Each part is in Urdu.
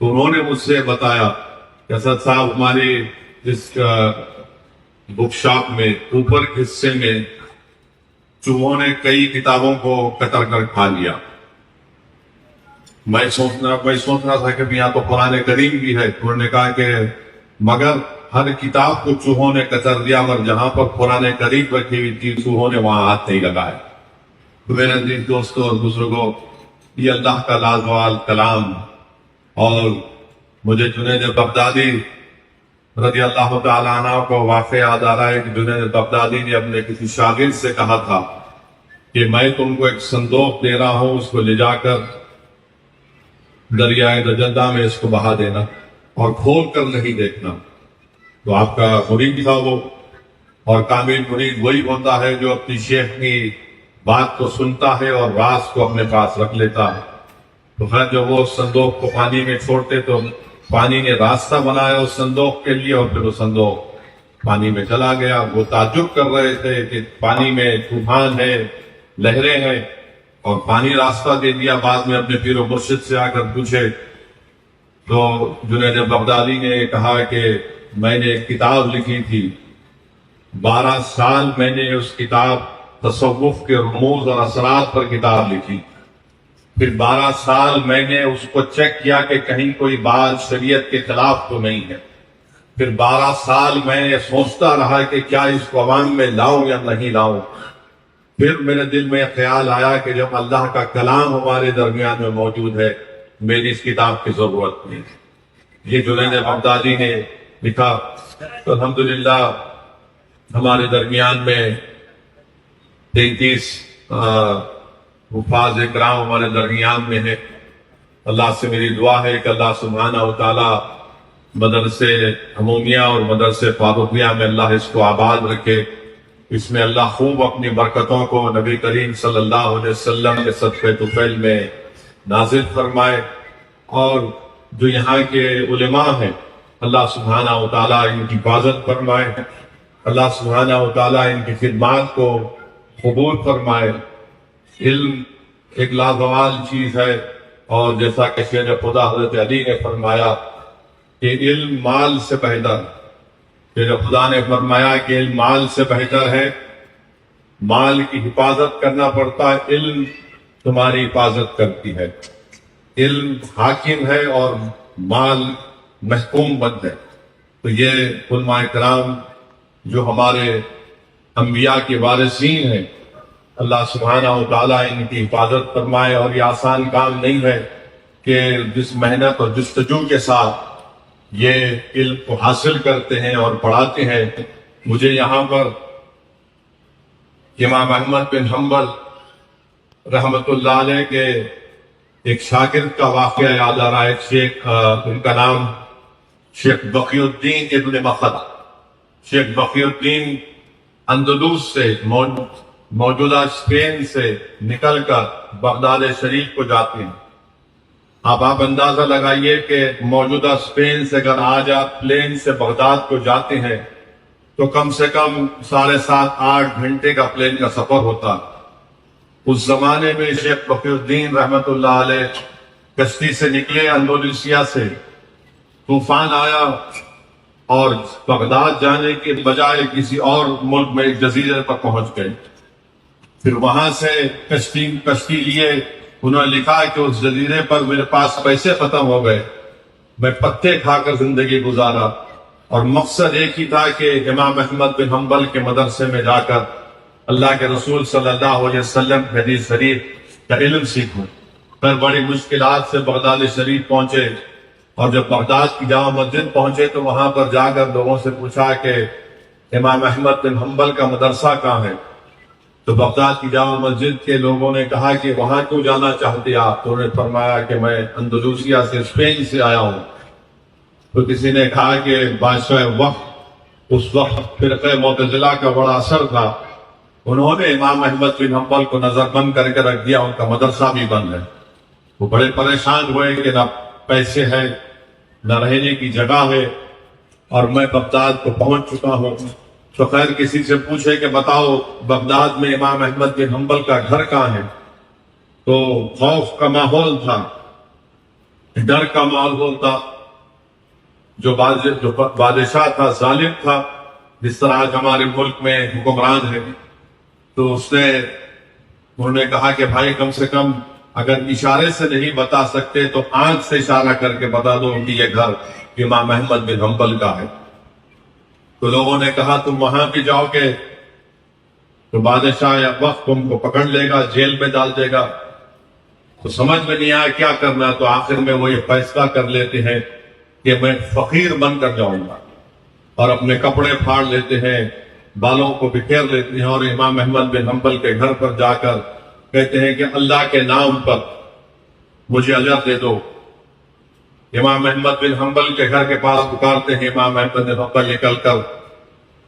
تو انہوں نے مجھ سے بتایا کہ اسد صاحب ہماری اس بک شاپ میں اوپر کے حصے میں چوہوں نے کئی کتابوں کو کتر کر کھا لیا۔ میں سوچ رہا تھا کہ یہاں تو قرآن کریم بھی ہے۔ انہوں نے کہا کہ مگر ہر کتاب کو چوہوں نے کتر دیا، اور جہاں پر قرآن کریم رکھی ہوئی تھی چوہوں نے وہاں ہاتھ نہیں لگائے۔ تو میرے عزیز دوستوں اور بزرگوں، یہ اللہ کا لازوال کلام، اور مجھے جنید بغدادی رضی اللہ تعالیٰ عنہ کو واقعہ یاد آ رہا ہے کہ جنید بغدادی نے اپنے کسی شاگرد سے کہا تھا کہ میں تم کو ایک صندوق دے رہا ہوں، اس کو لے جا کر دریائے دجلہ میں اس کو بہا دینا اور کھول کر نہیں دیکھنا۔ تو آپ کا مرید تھا وہ، اور کامل مرید وہی ہوتا ہے جو اپنی شیخ کی بات کو سنتا ہے اور راز کو اپنے پاس رکھ لیتا ہے۔ تو خیر جب وہ صندوق کو پانی میں چھوڑتے تو پانی نے راستہ بنایا اس صندوق کے لیے، اور پھر وہ صندوق پانی میں چلا گیا۔ وہ تعجب کر رہے تھے کہ پانی میں طوفان ہے، لہریں ہیں، اور پانی راستہ دے دیا۔ بعد میں اپنے پیر و مرشد سے آ کر پوچھے تو جنید بغدادی نے کہا کہ میں نے ایک کتاب لکھی تھی، 12 سال میں نے اس کتاب تصوف کے رموز اور اثرات پر کتاب لکھی، پھر 12 سال میں نے اس کو چیک کیا کہ کہیں کوئی بات شریعت کے خلاف تو نہیں ہے، پھر 12 سال میں یہ سوچتا رہا کہ کیا اس کو عوام میں لاؤں یا نہیں لاؤں۔ پھر میرے دل میں خیال آیا کہ جب اللہ کا کلام ہمارے درمیان میں موجود ہے، میری اس کتاب کی ضرورت نہیں۔ یہ جنید بغدادی نے لکھا۔ تو الحمدللہ ہمارے درمیان میں 33 حفاظ اکرام ہمارے درمیان میں ہے۔ اللہ سے میری دعا ہے کہ اللہ سبحانہ و تعالی مدرسے عمومیہ اور مدرسے فاروقیہ میں اللہ اس کو آباد رکھے، اس میں اللہ خوب اپنی برکتوں کو نبی کریم صلی اللہ علیہ وسلم کے صدقے طفیل میں نازل فرمائے، اور جو یہاں کے علماء ہیں اللہ سبحانہ و تعالیٰ ان کی حفاظت فرمائے، اللہ سبحانہ و تعالیٰ ان کی خدمات کو قبول فرمائے۔ علم ایک لازوال چیز ہے، اور جیسا کہ شیر خدا حضرت علی نے فرمایا کہ علم مال سے بہتر ہے۔ شیر خدا نے فرمایا کہ علم مال سے بہتر ہے، مال کی حفاظت کرنا پڑتا ہے، علم تمہاری حفاظت کرتی ہے۔ علم حاکم ہے اور مال محکوم بند ہے۔ تو یہ علماء کرام جو ہمارے انبیاء کے وارثین ہیں، اللہ سبحانہ و تعالیٰ ان کی حفاظت فرمائے۔ اور یہ آسان کام نہیں ہے کہ جس محنت اور جستجو کے ساتھ یہ علم کو حاصل کرتے ہیں اور پڑھاتے ہیں۔ مجھے یہاں پر امام احمد بن حنبل رحمت اللہ علیہ کے ایک شاگرد کا واقعہ یاد آ رہا ہے۔ شیخ ان کا نام شیخ بقی الدین ابن مخد۔ شیخ بقی الدین اندلس سے موجودہ اسپین سے نکل کر بغداد شریف کو جاتے ہیں۔ اب آپ اندازہ لگائیے کہ موجودہ اسپین سے اگر آج آپ پلین سے بغداد کو جاتے ہیں تو کم سے کم 7.5-8 گھنٹے کا پلین کا سفر ہوتا۔ اس زمانے میں شیخ بقی الدین رحمت اللہ علیہ کشتی سے نکلے اندلسیا سے، طوفان آیا اور بغداد جانے کے بجائے کسی اور ملک میں ایک جزیرے پر پہنچ گئے۔ پھر وہاں سے کشتی لیے، انہوں نے لکھا کہ اس جزیرے پر میرے پاس پیسے ختم ہو گئے، میں پتے کھا کر زندگی گزارا، اور مقصد ایک ہی تھا کہ امام احمد بن حنبل کے مدرسے میں جا کر اللہ کے رسول صلی اللہ علیہ وسلم کی حدیث شریف کا علم سیکھوں۔ پھر بڑی مشکلات سے بغداد شریف پہنچے، اور جب بغداد کی جامع مسجد پہنچے تو وہاں پر جا کر لوگوں سے پوچھا کہ امام احمد بن حنبل کا مدرسہ کہاں ہے؟ تو بغداد کی جامع مسجد کے لوگوں نے کہا کہ وہاں کیوں جانا چاہتے آپ؟ تو انہوں نے فرمایا کہ میں اندلوسیا سے، اسپین سے آیا ہوں۔ تو کسی نے کہا کہ بادشاہ وقت، اس وقت فرقہ معتزلہ کا بڑا اثر تھا، انہوں نے امام احمد بن حنبل کو نظر بند کر کے رکھ دیا، ان کا مدرسہ بھی بند ہے۔ وہ بڑے پریشان ہوئے کہ نہ پیسے ہیں نہ رہنے کی جگہ ہے، اور میں بغداد کو پہنچ چکا ہوں۔ تو خیر کسی سے پوچھے کہ بتاؤ بغداد میں امام احمد بن حنبل کا گھر کہاں ہے؟ تو خوف کا ماحول تھا، ڈر کا ماحول تھا. جو بادشاہ تھا ظالم تھا، جس طرح آج ہمارے ملک میں حکمران ہے، تو انہوں نے کہا کہ بھائی کم سے کم اگر اشارے سے نہیں بتا سکتے تو آنکھ سے اشارہ کر کے بتا دو کہ یہ گھر امام احمد بن حنبل کا ہے. تو لوگوں نے کہا تم وہاں بھی جاؤ گے تو بادشاہ یا وقت تم کو پکڑ لے گا، جیل میں ڈال دے گا. تو سمجھ میں نہیں آیا کیا کرنا، تو آخر میں وہ یہ فیصلہ کر لیتے ہیں کہ میں فقیر بن کر جاؤں گا، اور اپنے کپڑے پھاڑ لیتے ہیں، بالوں کو بکھیر لیتے ہیں، اور امام احمد بن حنبل کے گھر پر جا کر کہتے ہیں کہ اللہ کے نام پر مجھے اجر دے دو. امام احمد بن حنبل کے گھر کے پاس پکارتے ہیں، امام احمد بن حنبل نکل کر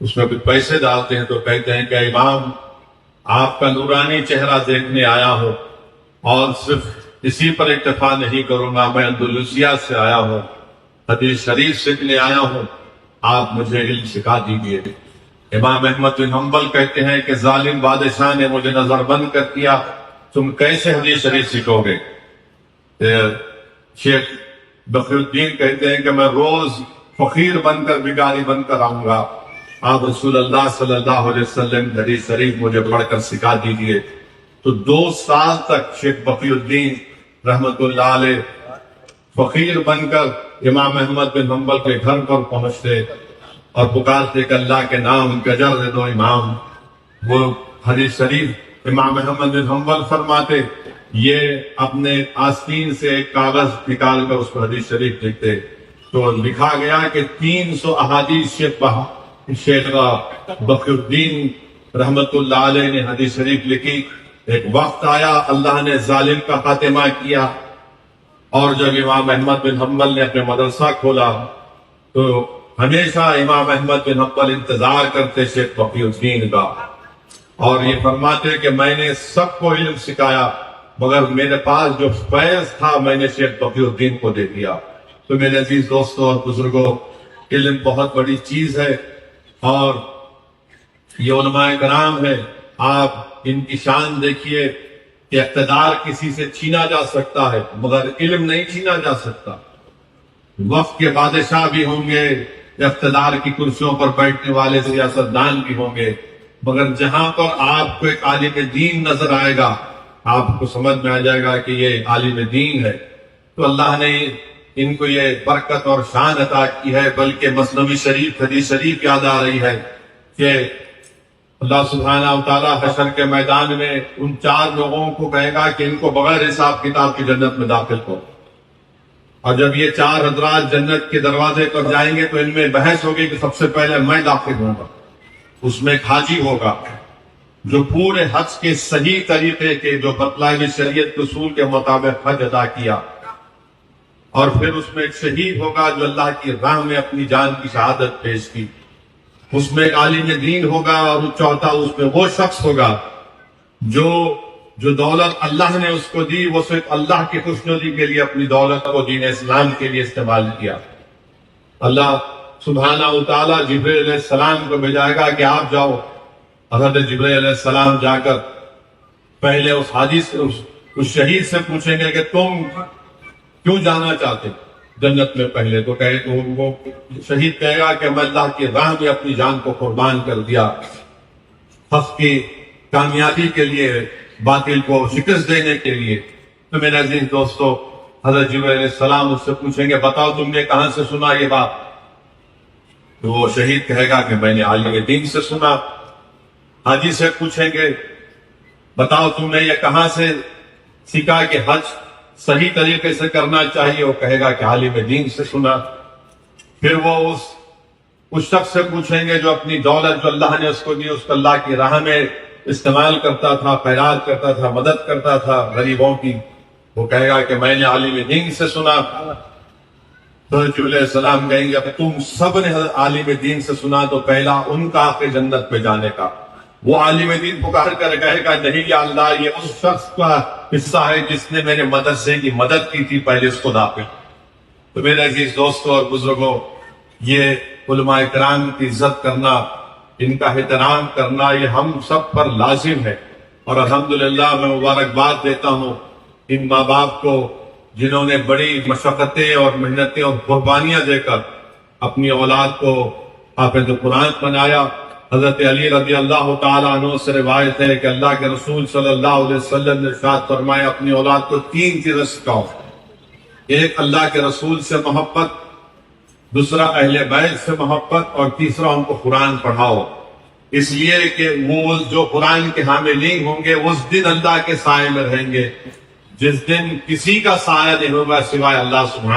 اس میں کچھ پیسے ڈالتے ہیں، تو کہتے ہیں کہ امام آپ کا نورانی چہرہ دیکھنے آیا ہوں، اور صرف اسی پر اکتفا نہیں کروں گا، میں اندلسیہ سے آیا ہوں، حدیث شریف سیکھنے آیا ہوں، آپ مجھے علم سکھا دیجیے. امام احمد بن حنبل کہتے ہیں کہ ظالم بادشاہ نے مجھے نظر بند کر دیا، تم کیسے حدیث شریف سیکھو گے؟ شیخ بخی الدین کہتے ہیں کہ میں روز فقیر بن کر بھکاری بن کر آؤں گا، آپ رسول اللہ صلی اللہ علیہ وسلم حدیث شریف مجھے پڑھ کر سکھا دیجیے. تو 2 سال تک شیخ بقی الدین رحمت اللہ علیہ فقیر بن کر امام احمد بن حنبل کے گھر پر پہنچتے اور پکارتے کہ اللہ کے نام کا اجر دے دو امام. وہ حدیث شریف امام احمد بن حنبل فرماتے، یہ اپنے آستین سے ایک کاغذ نکال کر اس پر حدیث شریف لکھتے، تو لکھا گیا کہ 300 احادیث شیخ بقی الدین رحمت اللہ علیہ نے حدیث شریف لکھی. ایک وقت آیا اللہ نے ظالم کا خاتمہ کیا، اور جب امام احمد بن حنبل نے اپنے مدرسہ کھولا تو ہمیشہ امام احمد بن حنبل انتظار کرتے شیخ بقی الدین کا، اور یہ فرماتے کہ میں نے سب کو علم سکھایا مگر میرے پاس جو فیض تھا میں نے شیخ بقی الدین کو دے دیا. تو میرے عزیز دوستوں اور بزرگوں، علم بہت بڑی چیز ہے، اور یہ علماء کرام ہے. آپ ان کی شان دیکھیے کہ اقتدار کسی سے چھینا جا سکتا ہے مگر علم نہیں چھینا جا سکتا. وقت کے بادشاہ بھی ہوں گے، اقتدار کی کرسیوں پر بیٹھنے والے سیاستدان بھی ہوں گے، مگر جہاں پر آپ کو ایک عالم دین نظر آئے گا، آپ کو سمجھ میں آ جائے گا کہ یہ عالم دین ہے. تو اللہ نے ان کو یہ برکت اور شان عطا کی ہے. بلکہ مثنوی شریف حدیث شریف یاد آ رہی ہے کہ اللہ سبحانہ و تعالیٰ حشر کے میدان میں ان 4 لوگوں کو کہے گا کہ ان کو بغیر حساب کتاب کی جنت میں داخل کرو. اور جب یہ 4 حضرات جنت کے دروازے پر جائیں گے تو ان میں بحث ہوگی کہ سب سے پہلے میں داخل ہوں گا. اس میں ایک حاجی ہوگا جو پورے حج کے صحیح طریقے کے جو بتلائے ہوئے شریعت اصول کے مطابق حج ادا کیا، اور پھر اس میں ایک شہید ہوگا جو اللہ کی راہ میں اپنی جان کی شہادت پیش کی. اس میں ایک عالم دین ہوگا، اور چوتھا اس میں وہ شخص ہوگا جو دولت اللہ نے اس کو دی وہ صرف اللہ کی خوشنودی کے لیے اپنی دولت کو دین اسلام کے لیے استعمال کیا. اللہ سبحانہ و تعالیٰ جبرائیل علیہ السلام کو بھیجائے گا کہ آپ جاؤ. حضرت جبرائیل علیہ السلام جا کر پہلے اس حدیث اس شہید سے پوچھیں گے کہ تم کیوں جانا چاہتے جنت میں؟ پہلے تو کہے تو وہ شہید کہے گا کہ میں اللہ کی راہ میں اپنی جان کو قربان کر دیا، حق کی کامیابی کے لیے، باطل کو شکست دینے کے لیے. تو میرے عزیز دوستو، حضرت جبرائیل علیہ السلام اس سے پوچھیں گے بتاؤ تم نے کہاں سے سنا یہ بات؟ تو وہ شہید کہے گا کہ میں نے عالم دین سے سنا. حاجی سے پوچھیں گے بتاؤ تم نے یہ کہاں سے سیکھا کہ حج صحیح طریقے سے کرنا چاہیے؟ وہ کہے گا کہ عالم دین سے سنا. پھر وہ اس شخص سے پوچھیں گے جو اپنی دولت جو اللہ نے اس کو دی اس کو اللہ کی راہ میں استعمال کرتا تھا، خیرات کرتا تھا، مدد کرتا تھا غریبوں کی. وہ کہے گا کہ میں نے عالم دین سے سنا. تو جبرائیل علیہ السلام کہیں گے تم سب نے عالم دین سے سنا تو پہلا ان کا حق ہے جنت میں جانے کا. وہ عالم دین پکار کر کہے گا نہیں یا اللہ یہ اس شخص کا حصہ ہے جس نے میرے مدرسے کی مدد کی تھی، پہلے اس کو داخل. تو میرے عزیز دوستوں اور بزرگوں، یہ علماء کرام کی عزت کرنا، ان کا احترام کرنا یہ ہم سب پر لازم ہے. اور الحمدللہ میں مبارکباد دیتا ہوں ان ماں باپ کو جنہوں نے بڑی مشقتیں اور محنتیں اور قربانیاں دے کر اپنی اولاد کو حافظ قرآن بنایا۔ حضرت علی رضی اللہ تعالیٰ عنہ سے روایت ہے کہ اللہ کے رسول صلی اللہ علیہ وسلم نے ارشاد فرمایا اپنی اولاد کو 3 چیزیں سکھاؤ، ایک اللہ کے رسول سے محبت، دوسرا اہل بیت سے محبت، اور تیسرا ان کو قرآن پڑھاؤ، اس لیے کہ وہ جو قرآن کے حاملین ہوں گے اس دن اللہ کے سائے میں رہیں گے، جس دن کسی کا سایہ نہیں ہوگا سوائے اللہ سبحانہ